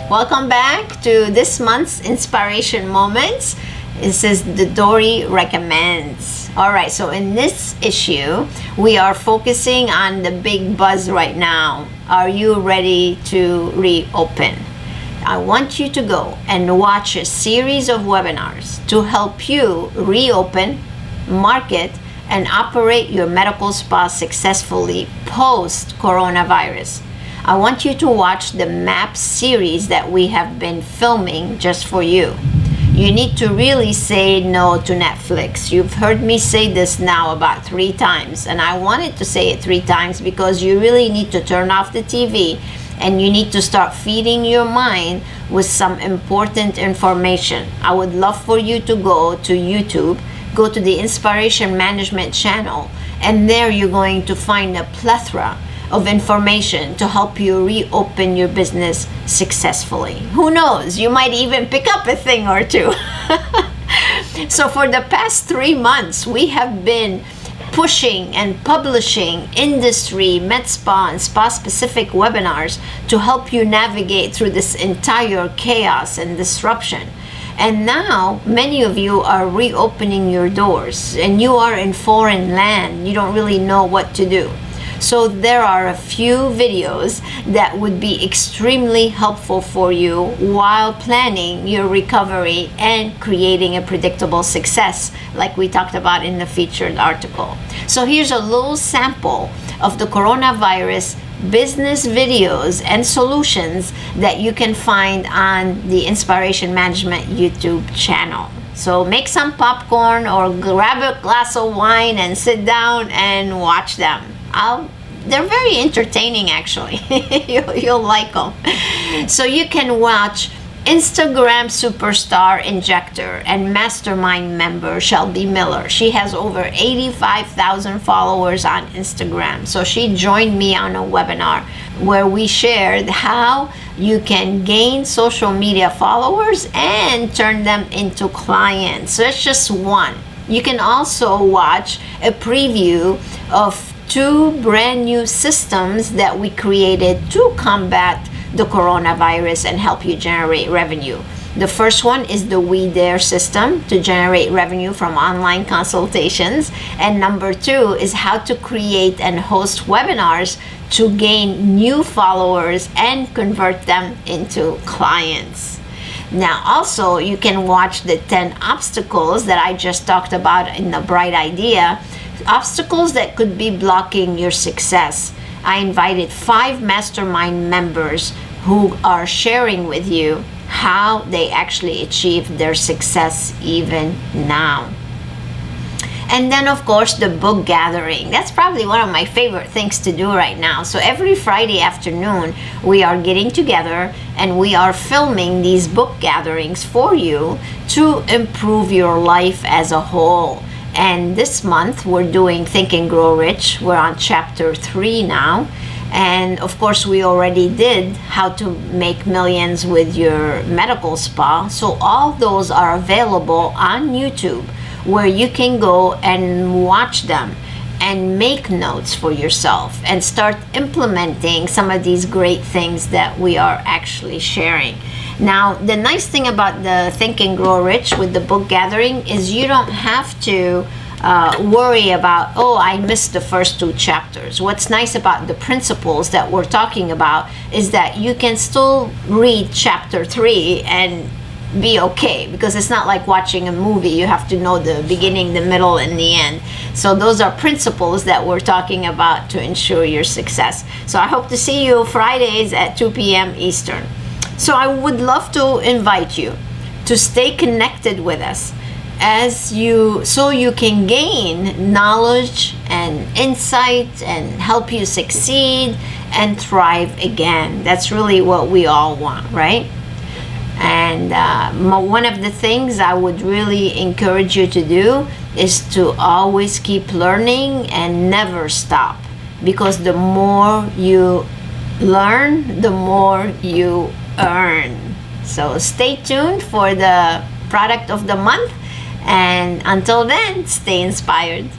Welcome back to this month's Inspiration Moments. This is the Dori Recommends. Alright, so in this issue, we are focusing on the big buzz right now. Are you ready to reopen? I want you to go and watch a series of webinars to help you reopen, market, and operate your medical spa successfully post-coronavirus. I want you to watch the M.A.P.S series that we have been filming just for you. You need to really say no to Netflix. You've heard me say this now about 3 times, and I wanted to say it 3 times because you really need to turn off the TV and you need to start feeding your mind with some important information. I would love for you to go to YouTube, go to the InSPAration Management channel, and there you're going to find a plethora of information to help you reopen your business successfully. Who knows, you might even pick up a thing or two. So for the past 3 months, we have been pushing and publishing industry, med spa, and spa specific webinars to help you navigate through this entire chaos and disruption. And now many of you are reopening your doors and you are in foreign land. You don't really know what to do. So there are a few videos that would be extremely helpful for you while planning your recovery and creating a predictable success, like we talked about in the featured article. So here's a little sample of the coronavirus business videos and solutions that you can find on the InSPAration Management YouTube channel. So make some popcorn or grab a glass of wine and sit down and watch them. They're very entertaining, actually. You'll like them. So you can watch Instagram superstar injector and mastermind member Shelby Miller. She has over 85,000 followers on Instagram. So she joined me on a webinar where we shared how you can gain social media followers and turn them into clients. So it's just one. You can also watch a preview of 2 brand new systems that we created to combat the coronavirus and help you generate revenue. The first one is the We Dare system to generate revenue from online consultations. And number 2 is how to create and host webinars to gain new followers and convert them into clients. Now also you can watch the 10 obstacles that I just talked about in the Bright Idea, obstacles that could be blocking your success. I invited 5 mastermind members who are sharing with you how they actually achieved their success even now. And then of course the book gathering. That's probably one of my favorite things to do right now. So every Friday afternoon we are getting together and we are filming these book gatherings for you to improve your life as a whole. And this month we're doing Think and Grow Rich. We're on chapter 3 now. And of course we already did how to make millions with your medical spa. So all those are available on YouTube where you can go and watch them and make notes for yourself and start implementing some of these great things that we are actually sharing. Now, the nice thing about the Think and Grow Rich with the book gathering is you don't have to worry about, oh, I missed the first 2 chapters. What's nice about the principles that we're talking about is that you can still read chapter 3 and be okay, because it's not like watching a movie. You have to know the beginning, the middle, and the end. So those are principles that we're talking about to ensure your success. So I hope to see you Fridays at 2 p.m. Eastern. So I would love to invite you to stay connected with us so you can gain knowledge and insight and help you succeed and thrive again. That's really what we all want, right? And one of the things I would really encourage you to do is to always keep learning and never stop, because the more you learn, the more you earn. So stay tuned for the product of the month, and until then, stay inspired.